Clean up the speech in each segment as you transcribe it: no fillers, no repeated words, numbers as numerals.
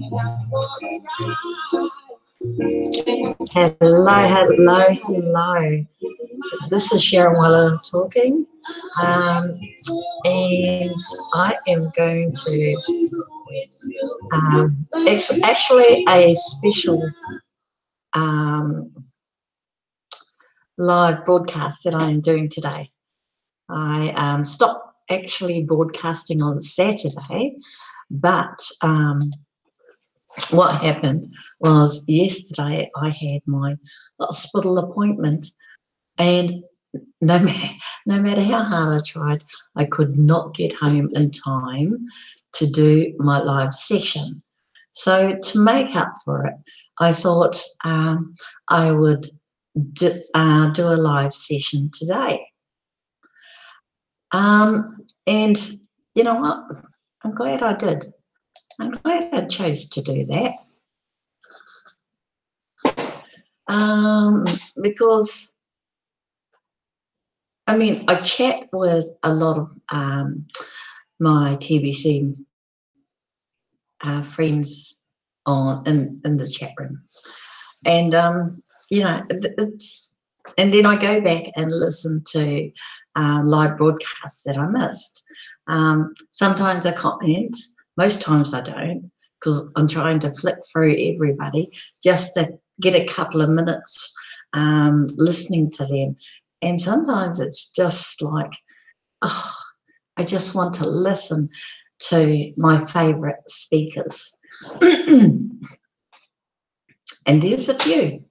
Hello. This is Sharon Weller talking, and I am going to, it's actually a special live broadcast that I am doing today. I stopped actually broadcasting on Saturday, but what happened was yesterday I had my hospital appointment, and no matter how hard I tried, I could not get home in time to do my live session. So to make up for it, I thought I would do a live session today. And you know what? I'm glad I did. I'm glad I chose to do that. Because, I mean, I chat with a lot of my TBC friends in the chat room. And, you know, and then I go back and listen to live broadcasts that I missed. Sometimes I comment, most times I don't, because I'm trying to flick through everybody just to get a couple of minutes listening to them. And sometimes it's just like, oh, I just want to listen to my favourite speakers. And there's a few.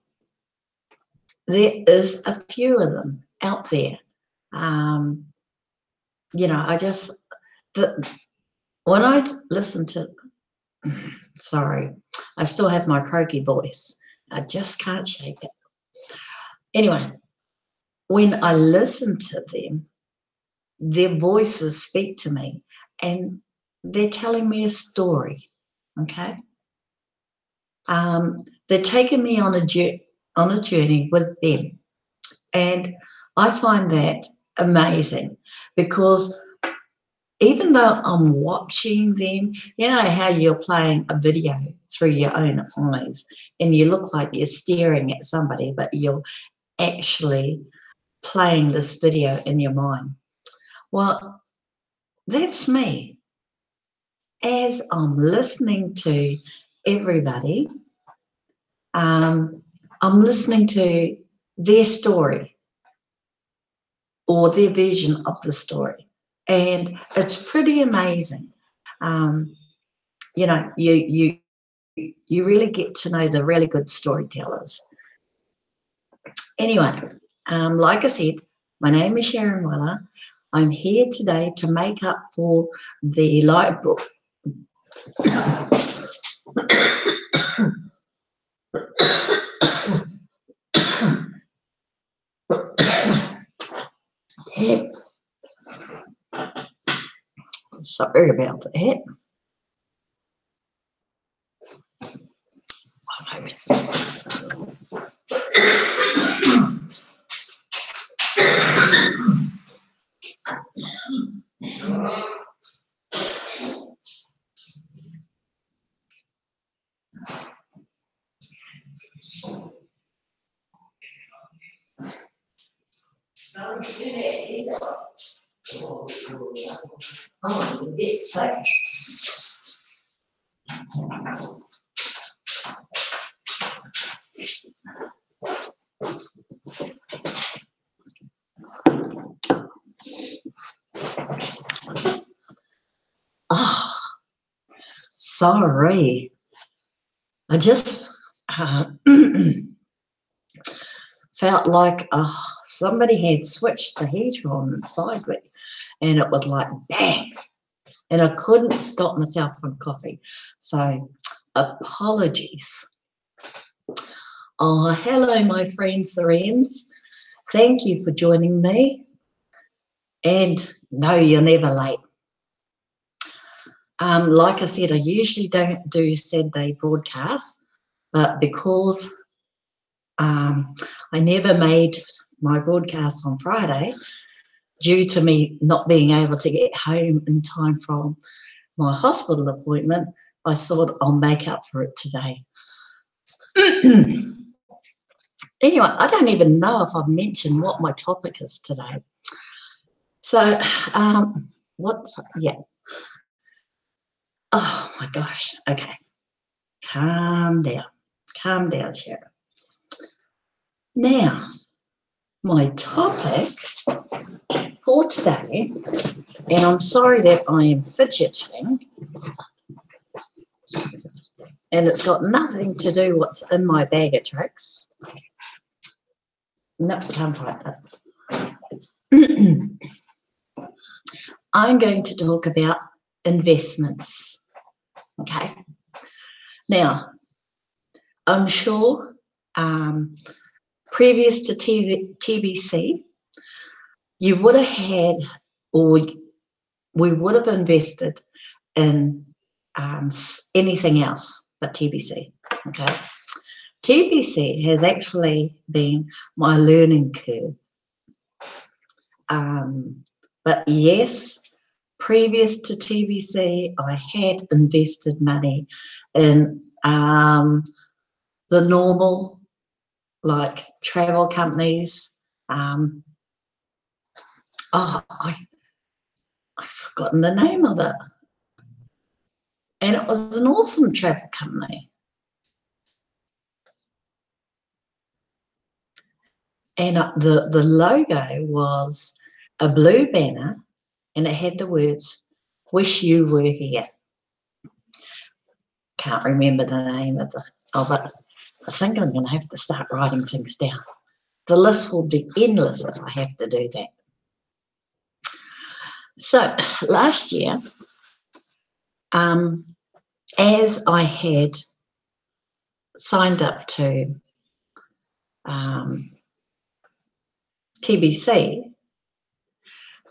There is a few of them out there. You know, when I listen to, sorry, I still have my croaky voice. I just can't shake it. Anyway, when I listen to them, their voices speak to me, and they're telling me a story, okay? They're taking me on a journey with them, and I find that amazing, because even though I'm watching them, you know how you're playing a video through your own eyes and you look like you're staring at somebody, but you're actually playing this video in your mind. Well, that's me. As I'm listening to everybody, I'm listening to their story or their version of the story. And it's pretty amazing. You know, you really get to know the really good storytellers. Anyway, like I said, my name is Sharon Weller. I'm here today to make up for the live book. Yep. Sorry about that. Oh, it's like sorry. I just felt like somebody had switched the heater on inside me, and it was like bang, and I couldn't stop myself from coughing. So apologies. Oh, hello, my friends, Serenes. Thank you for joining me. And no, you're never late. Like I said, I usually don't do Saturday broadcasts, but because I never made my broadcast on Friday due to me not being able to get home in time from my hospital appointment, I thought I'll make up for it today. Anyway, I don't even know if I've mentioned what my topic is today. So, yeah. Oh my gosh. Okay. Calm down. Calm down, Sharon. Now, my topic for today, and I'm sorry that I am fidgeting, and it's got nothing to do with what's in my bag of tricks. No, can't find that. I'm going to talk about investments. Okay. Now, I'm sure previous to TBC, you would have had, or we would have invested in anything else but TBC. Okay. TBC has actually been my learning curve. But yes, previous to TBC, I had invested money in the normal, like travel companies. I've forgotten the name of it. And it was an awesome travel company. And the logo was a blue banner, and it had the words, "Wish you were here." Can't remember the name of it. I think I'm going to have to start writing things down. The list will be endless if I have to do that. So last year, as I had signed up to TBC,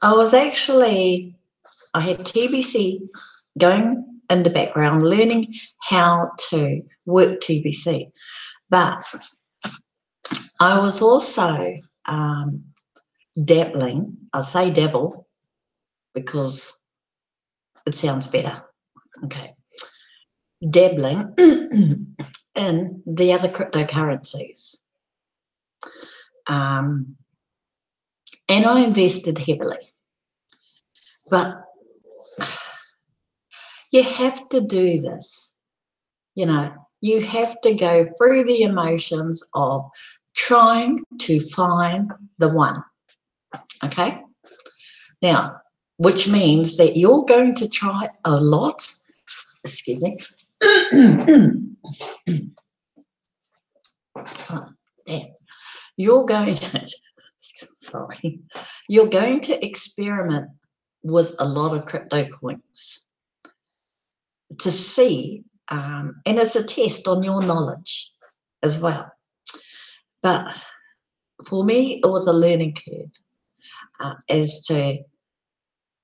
I had TBC going in the background, learning how to work TBC. But I was also dabbling. I say dabble because it sounds better. Okay. Dabbling in the other cryptocurrencies. And I invested heavily. But you have to do this. You know, you have to go through the emotions of trying to find the one. Okay? Now, which means that you're going to try a lot. Excuse me. Oh, damn. You're going to experiment with a lot of crypto coins to see, and it's a test on your knowledge as well. But for me, it was a learning curve as to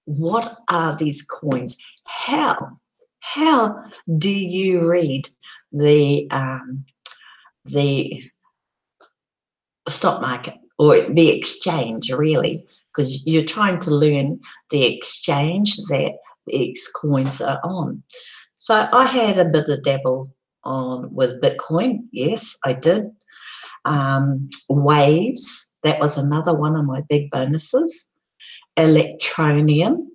what are these coins? How do you read the stock market or the exchange, really? Because you're trying to learn the exchange that these coins are on. So I had a bit of dabble on with Bitcoin. Yes, I did. Waves, that was another one of my big bonuses. Electronium,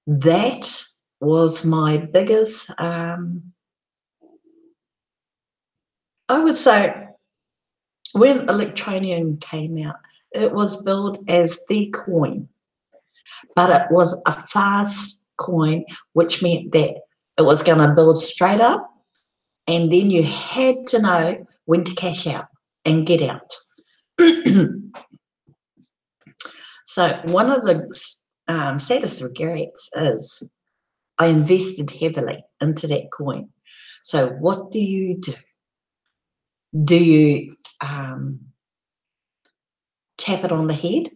that was my biggest, I would say, when Electronium came out, it was billed as the coin, but it was a fast coin, which meant that it was going to build straight up, and then you had to know when to cash out and get out. So one of the saddest regrets is I invested heavily into that coin. So what do you do? Do you tap it on the head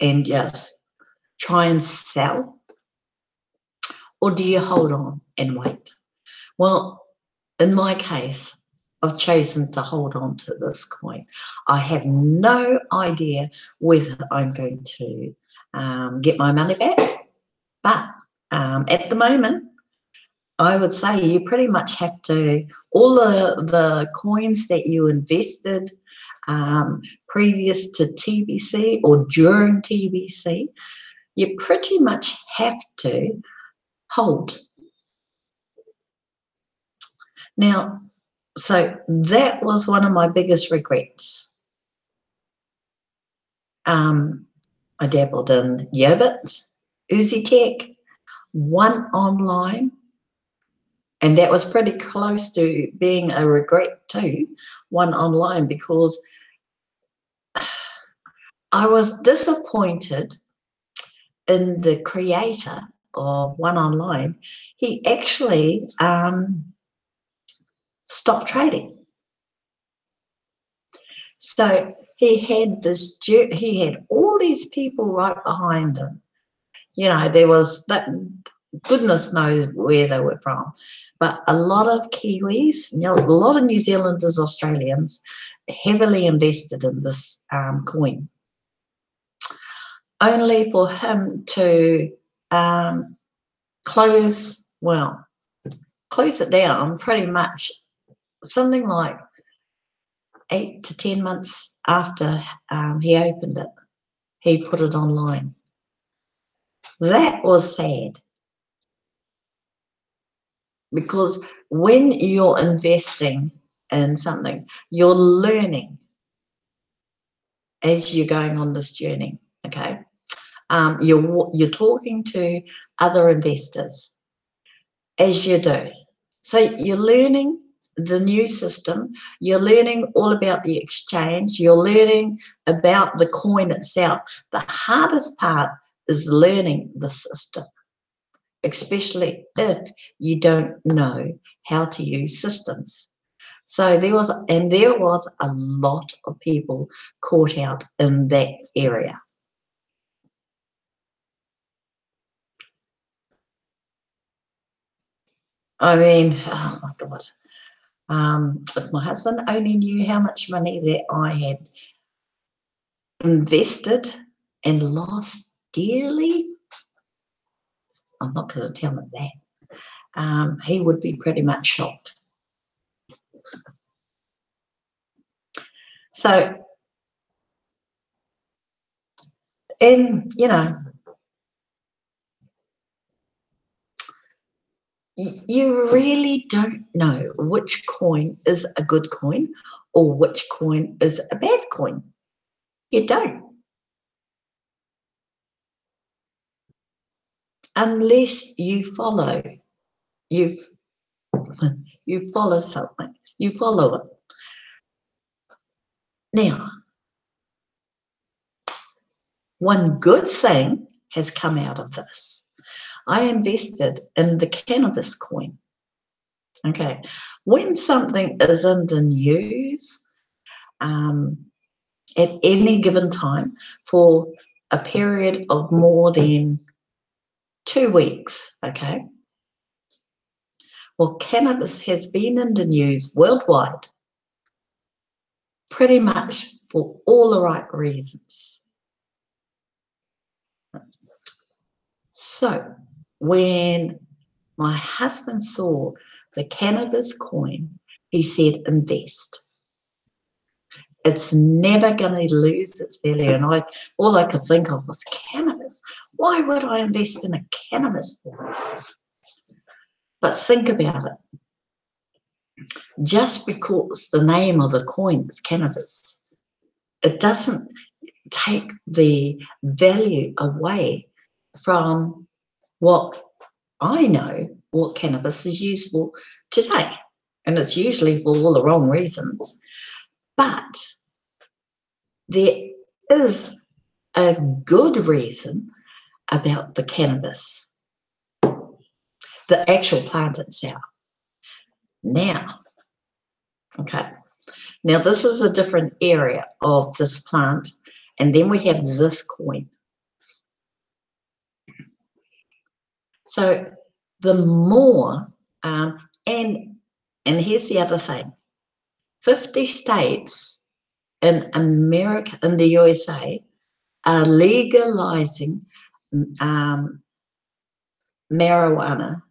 and just try and sell? Or do you hold on and wait? Well, in my case, I've chosen to hold on to this coin. I have no idea whether I'm going to get my money back, but At the moment, I would say you pretty much have to, all the coins that you invested previous to TBC or during TBC, you pretty much have to hold. Now, so that was one of my biggest regrets. I dabbled in Yerbit, Uzitech, one online, and that was pretty close to being a regret too, one online, because I was disappointed in the creator of one online. He actually stopped trading. So he had all these people right behind him. You know, there was that, goodness knows where they were from, but a lot of Kiwis, you know, a lot of New Zealanders, Australians, heavily invested in this coin, only for him to close it down pretty much something like 8 to 10 months after he opened it. He put it online. That was sad, because when you're investing in something, you're learning as you're going on this journey, okay? You're talking to other investors as you do. So you're learning the new system, you're learning all about the exchange, you're learning about the coin itself. The hardest part is learning the system, especially if you don't know how to use systems. So there was a lot of people caught out in that area. I mean, oh my God. If my husband only knew how much money that I had invested and lost dearly, I'm not going to tell him that. He would be pretty much shocked. So, and you know, you really don't know which coin is a good coin or which coin is a bad coin. You don't. Unless you follow. You follow something. You follow it. Now, one good thing has come out of this. I invested in the cannabis coin. Okay. When something is in the news, at any given time for a period of more than 2 weeks, okay? Well, cannabis has been in the news worldwide pretty much for all the right reasons. So when my husband saw the cannabis coin, he said, invest. It's never going to lose its value. And all I could think of was cannabis. Why would I invest in a cannabis coin? But think about it. Just because the name of the coin is cannabis, it doesn't take the value away from what I know what cannabis is used for today. And it's usually for all the wrong reasons. But there is a good reason about the cannabis, the actual plant itself. Now, okay, now this is a different area of this plant, and then we have this coin. So the more, and here's the other thing, 50 states in America, in the USA, are legalizing marijuana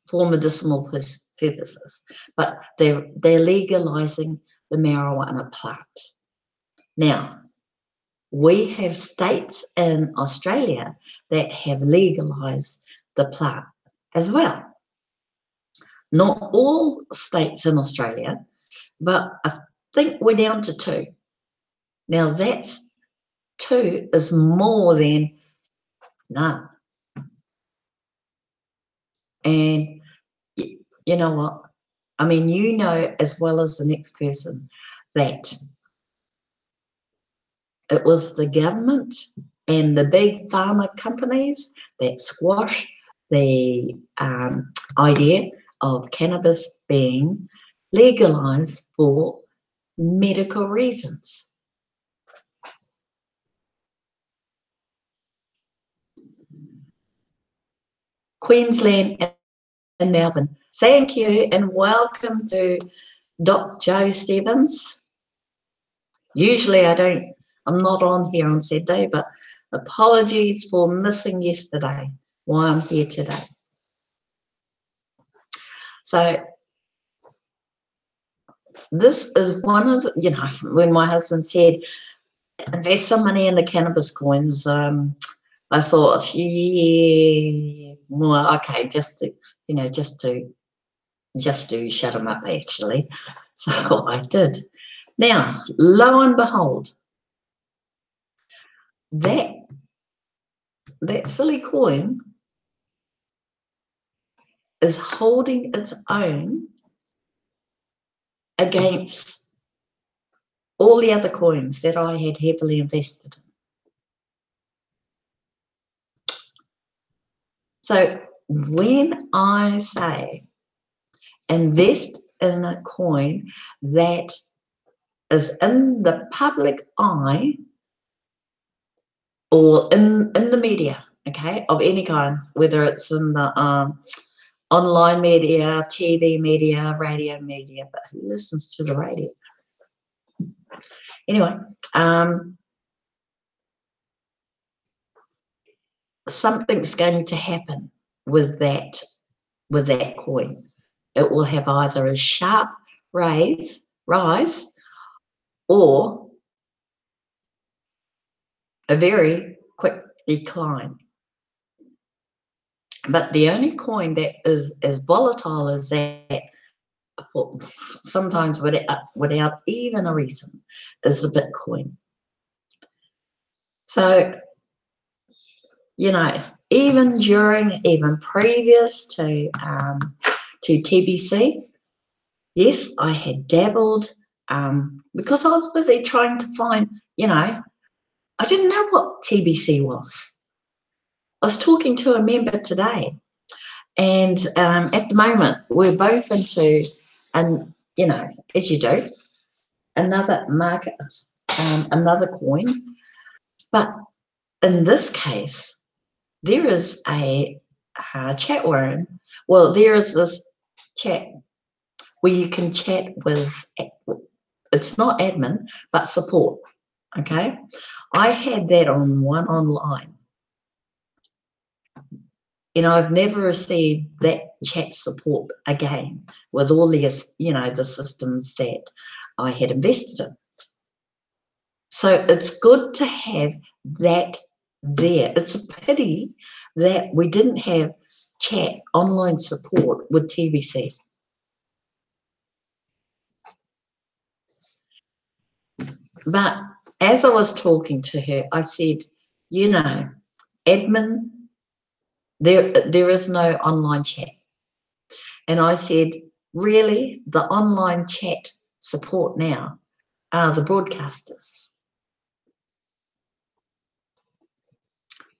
for medicinal purposes, but they're legalizing the marijuana plant. Now, we have states in Australia that have legalized the plant as well. Not all states in Australia, but I think we're down to 2. Now, that's 2 is more than none. And you know what? I mean, you know as well as the next person that it was the government and the big pharma companies that squashed the idea of cannabis being legalized for medical reasons. Queensland and Melbourne. Thank you and welcome to Doc Joe Stevens. Usually I'm not on here on Saturday, but apologies for missing yesterday while I'm here today. So this is one of the, you know, when my husband said, invest some money in the cannabis coins, I thought, yeah, well, okay, just to shut him up actually. So I did. Now, lo and behold, that silly coin is holding its own against all the other coins that I had heavily invested in. So when I say invest in a coin that is in the public eye or in the media, okay, of any kind, whether it's in the online media, TV media, radio media, but who listens to the radio? Anyway, something's going to happen with that coin. It will have either a sharp rise or a very quick decline. But the only coin that is as volatile as that, sometimes without even a reason, is the Bitcoin. So, you know, even previous to TBC, yes, I had dabbled because I was busy trying to find, you know, I didn't know what TBC was. I was talking to a member today, and at the moment we're both into, and you know, as you do, another market, another coin. But in this case, there is a chat room. Well, there is this chat where you can chat with, it's not admin, but support, okay? I had that on one online. You know, I've never received that chat support again with all the, you know, the systems that I had invested in. So it's good to have that there. It's a pity that we didn't have chat online support with TBC. But as I was talking to her, I said, you know, admin, there is no online chat. And I said, really, the online chat support now are the broadcasters,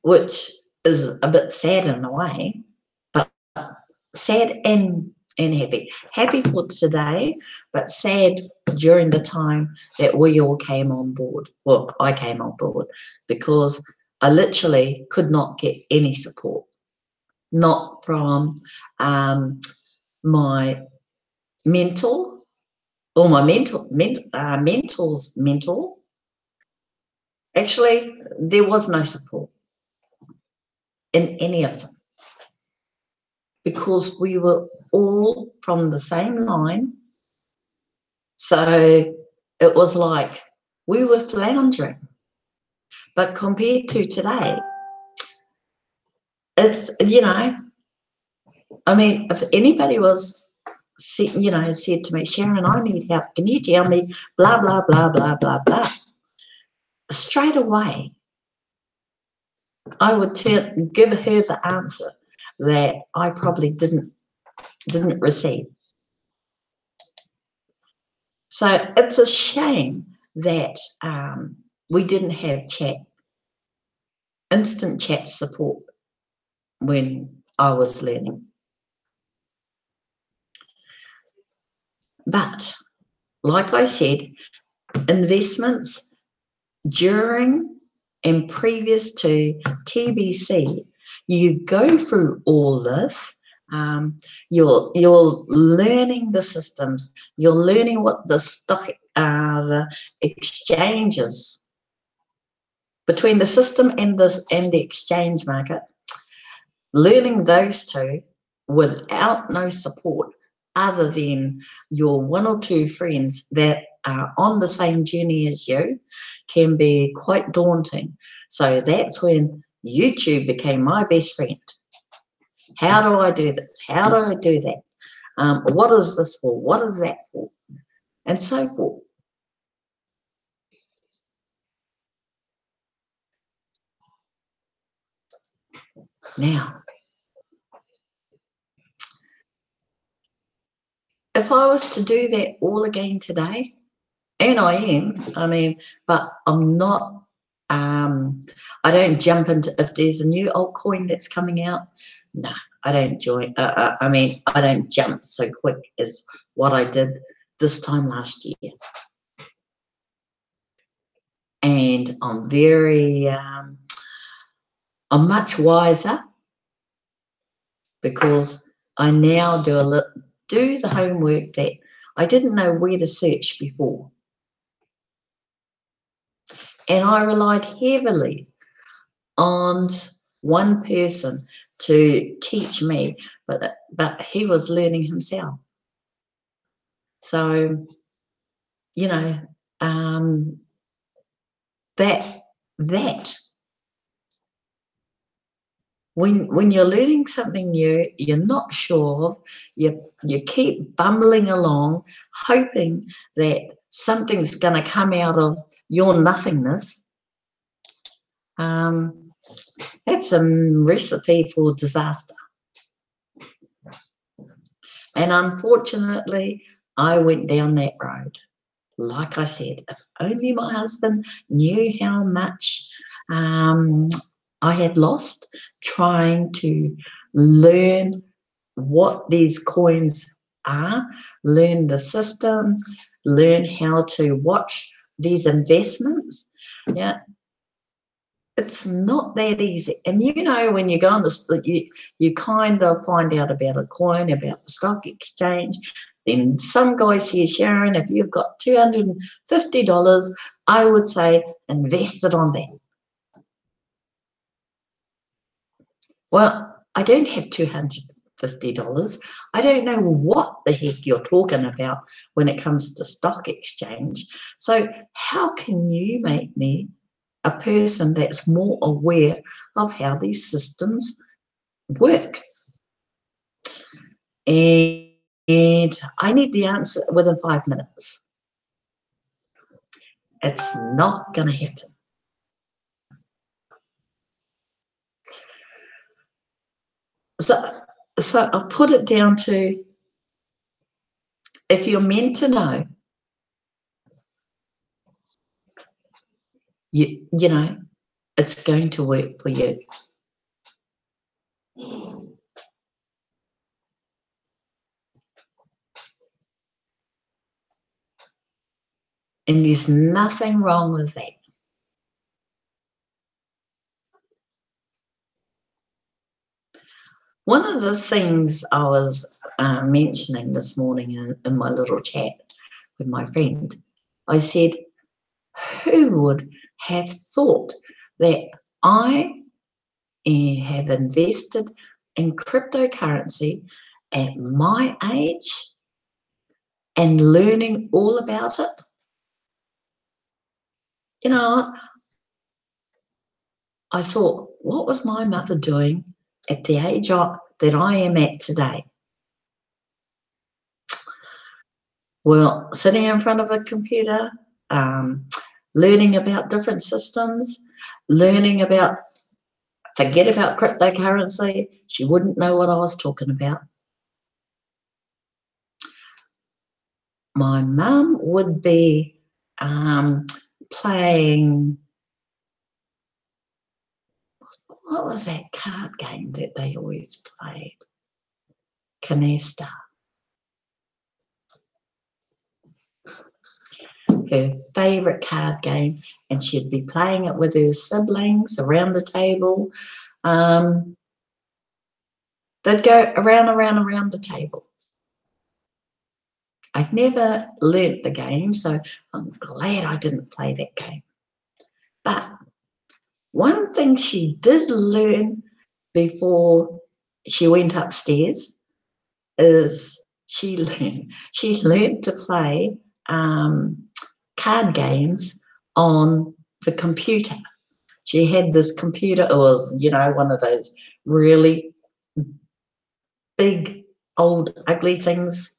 which is a bit sad in a way, but sad and happy. Happy for today, but sad during the time that we all came on board. Well, I came on board because I literally could not get any support, not from my mentor or my mentor's mentor. Actually, there was no support in any of them. because we were all from the same line. So it was like we were floundering. But compared to today, it's, you know, I mean, if anybody was, you know, said to me, Sharon, I need help. Can you tell me blah, blah, blah, blah, blah, blah? Straight away, I would give her the answer that I probably didn't receive. So it's a shame that we didn't have instant chat support when I was learning. But like I said, investments during and previous to TBC, you go through all this. You're learning the systems. You're learning what the the exchanges between the system and the exchange market. Learning those two without no support other than your one or two friends that are on the same journey as you can be quite daunting. So that's when YouTube became my best friend. How do I do this? How do I do that? What is this for? What is that for? And so forth. Now, if I was to do that all again today, and I am, I mean, but I'm not, I don't jump into, if there's a new altcoin that's coming out, no, I don't join, I mean, I don't jump so quick as what I did this time last year. And I'm very, I'm much wiser because I now do the homework that I didn't know where to search before. And I relied heavily on one person to teach me, but he was learning himself. So, you know, that when you're learning something new, you're not sure of, you keep bumbling along, hoping that something's going to come out of your nothingness. That's a recipe for disaster. And unfortunately, I went down that road. Like I said, if only my husband knew how much I had lost trying to learn what these coins are, learn the systems, learn how to watch these investments. Yeah, it's not that easy. And you know, when you go on you kind of find out about a coin, about the stock exchange. Then some guy says, Sharon, if you've got $250, I would say invest it on that. Well, I don't have $250. I don't know what the heck you're talking about when it comes to stock exchange. So how can you make me a person that's more aware of how these systems work? And I need the answer within 5 minutes. It's not going to happen. So I'll put it down to, if you're meant to know, you know, it's going to work for you. And there's nothing wrong with that. One of the things I was mentioning this morning in my little chat with my friend, I said, who would have thought that I have invested in cryptocurrency at my age and learning all about it, you know, I thought, what was my mother doing at the age that I am at today? Well, sitting in front of a computer, learning about different systems, learning about, forget about cryptocurrency. She wouldn't know what I was talking about. My mum would be playing, what was that card game that they always played? Canasta. Her favourite card game, and she'd be playing it with her siblings around the table. They'd go around the table. I'd never learnt the game, so I'm glad I didn't play that game. But one thing she did learn before she went upstairs is she learned to play card games on the computer. She had this computer. It was, one of those really big, old, ugly things.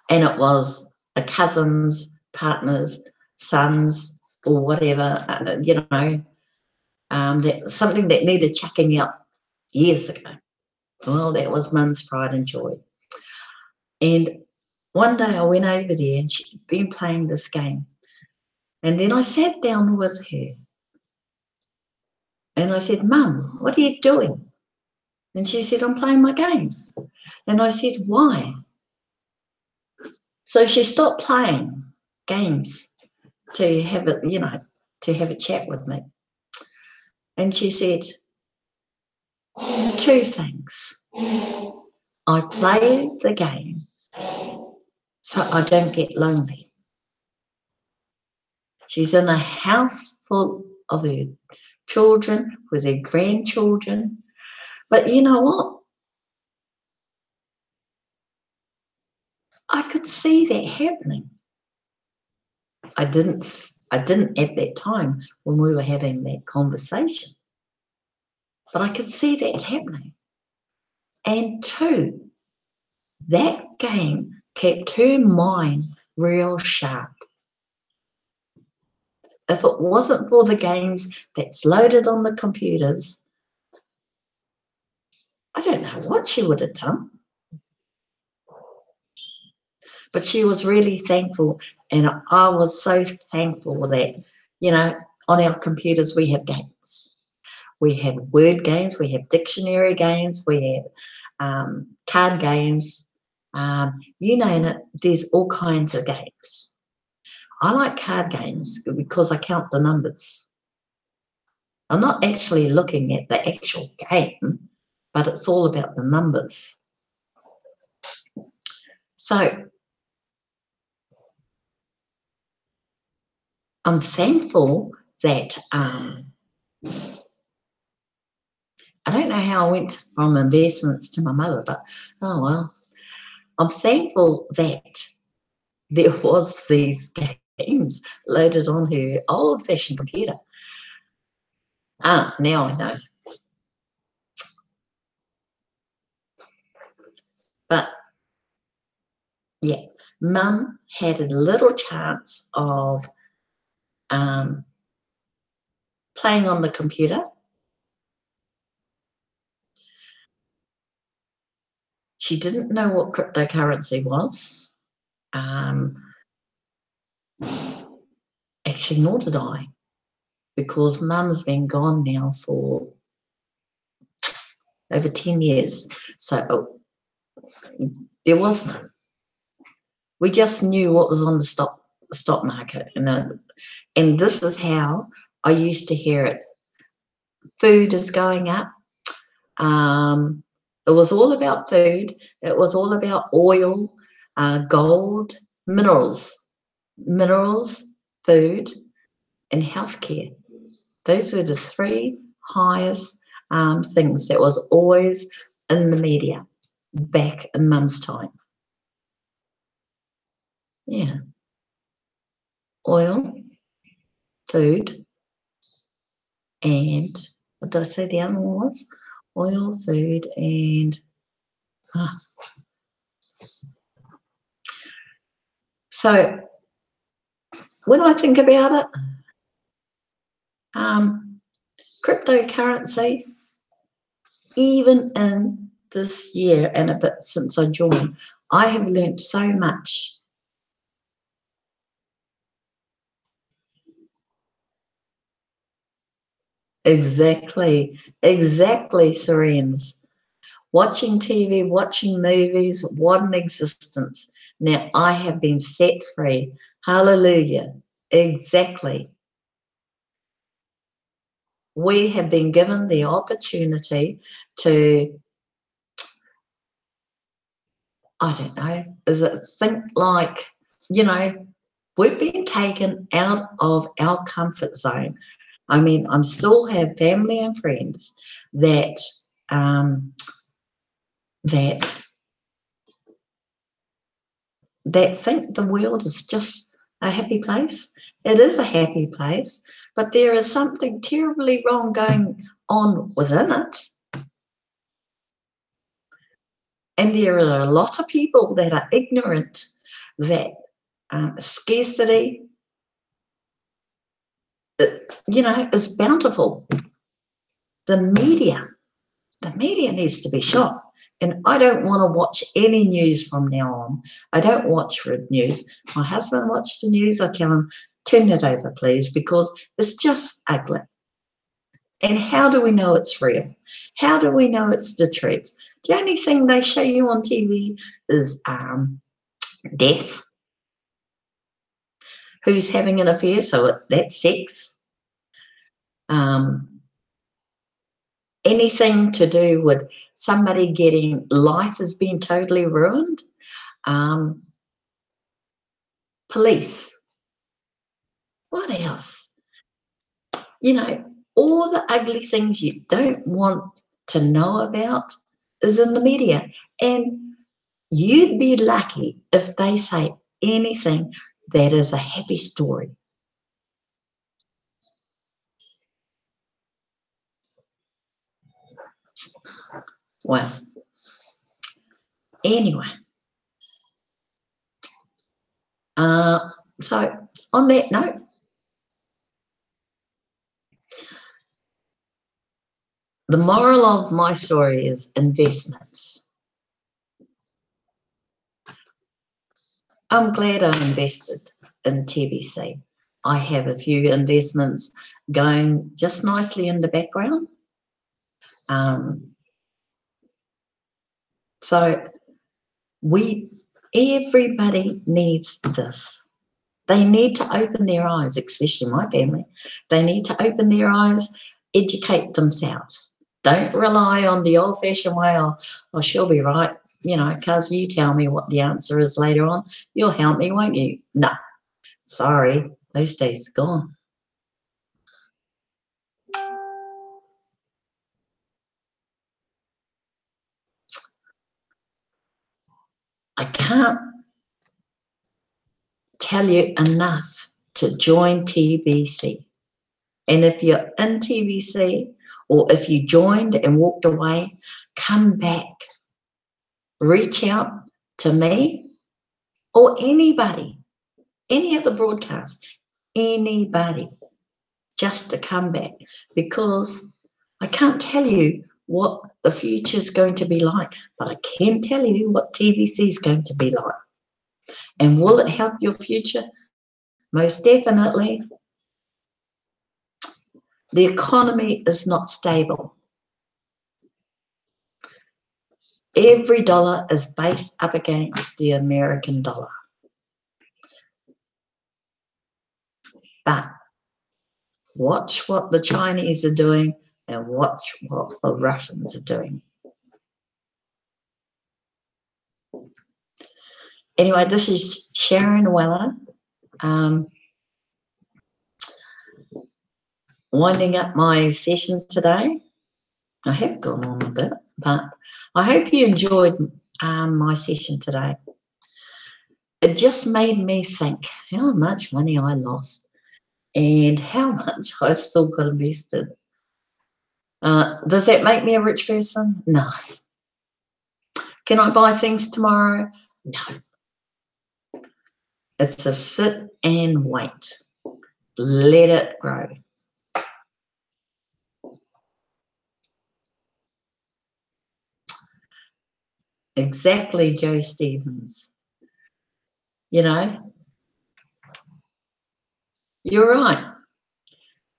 And it was a cousin's, partner's, son's, or whatever, something that needed chucking out years ago. Well, that was Mum's pride and joy. And one day I went over there and she'd been playing this game. And then I sat down with her and I said, Mum, what are you doing? And she said, I'm playing my games. And I said, why? So she stopped playing games to have a chat with me. And she said, two things. I play the game so I don't get lonely. She's in a house full of her children, with her grandchildren. But you know what? I could see that happening. I didn't at that time when we were having that conversation. But I could see that happening. And two, that game kept her mind real sharp. If it wasn't for the games that's loaded on the computers, I don't know what she would have done. But she was really thankful, and I was so thankful that, on our computers we have games. We have word games, we have dictionary games, we have card games, you name it, there's all kinds of games. I like card games because I count the numbers. I'm not actually looking at the actual game, but it's all about the numbers. So I'm thankful that I don't know how I went from investments to my mother, but oh well. I'm thankful that there was these games loaded on her old-fashioned computer. Now I know. But yeah, Mum had a little chance of playing on the computer. She didn't know what cryptocurrency was. Actually, nor did I, because Mum's been gone now for over 10 years. So there was none. We just knew what was on the stock market. And this is how I used to hear it. Food is going up. It was all about food. It was all about oil, gold, minerals, food, and healthcare. Those were the three highest things that was always in the media back in Mum's time. Yeah. Oil, food, and what did I say the other one was? Oil, food, and so when I think about it, cryptocurrency, even in this year and a bit since I joined, I have learned so much. Exactly, Serenes. Watching TV, watching movies, what an existence. Now I have been set free. Hallelujah. Exactly. We have been given the opportunity to, I don't know, is it think like, we've been taken out of our comfort zone. I mean, I still have family and friends that that think the world is just a happy place. It is a happy place, but there is something terribly wrong going on within it. And there are a lot of people that are ignorant that scarcity, is bountiful. The media needs to be shot. And I don't want to watch any news from now on. I don't watch red news. My husband watches the news. I tell him, turn it over, please, because it's just ugly. And how do we know it's real? How do we know it's the truth? The only thing they show you on TV is death. Who's having an affair? So that's sex. Anything to do with somebody getting life has been totally ruined. Police. What else? All the ugly things you don't want to know about is in the media. And you'd be lucky if they say anything that is a happy story. Well, anyway. So on that note, the moral of my story is investments. I'm glad I invested in TBC. I have a few investments going just nicely in the background. So everybody needs this. They need to open their eyes, especially my family. They need to open their eyes, educate themselves. Don't rely on the old-fashioned way, oh, she'll be right, because you tell me what the answer is later on. You'll help me, won't you? No, sorry, those days are gone. I can't tell you enough to join TBC. And if you're in TBC, or if you joined and walked away, come back. Reach out to me or anybody, any of the broadcasts, anybody, just to come back, because I can't tell you what the future is going to be like, but I can tell you what TBC is going to be like. And will it help your future? Most definitely. The economy is not stable. Every dollar is based up against the American dollar. But watch what the Chinese are doing and watch what the Russians are doing. Anyway, this is Sharon Weller, winding up my session today. I have gone on a bit, but I hope you enjoyed my session today. It just made me think how much money I lost and how much I've still got invested. Does that make me a rich person? No. Can I buy things tomorrow? No. It's a sit and wait. Let it grow. Exactly, Joe Stevens. You know, you're right.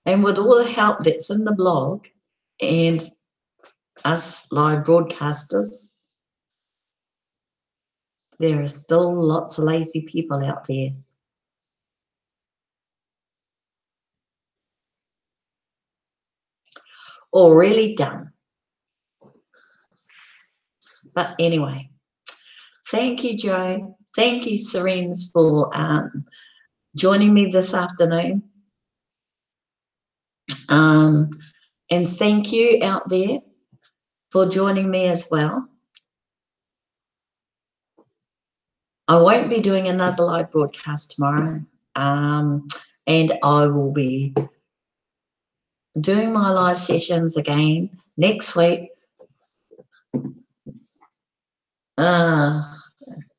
And with all the help that's in the blog and us live broadcasters, there are still lots of lazy people out there. Or really dumb. But anyway, thank you, Joe. Thank you, Serenes, for joining me this afternoon. And thank you out there for joining me as well. I won't be doing another live broadcast tomorrow, and I will be doing my live sessions again next week.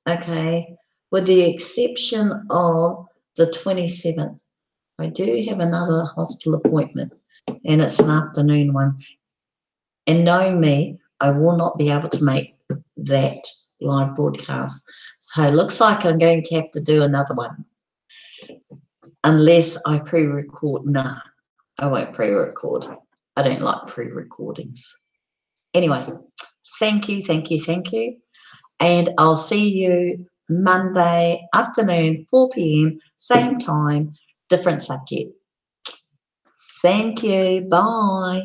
Okay, with the exception of the 27th. I do have another hospital appointment, and it's an afternoon one. And knowing me, I will not be able to make that live broadcast. So it looks like I'm going to have to do another one. Unless I pre-record. Nah, I won't pre-record. I don't like pre-recordings. Anyway, thank you, thank you, thank you. And I'll see you Monday afternoon, 4 p.m, same time, different subject. Thank you. Bye.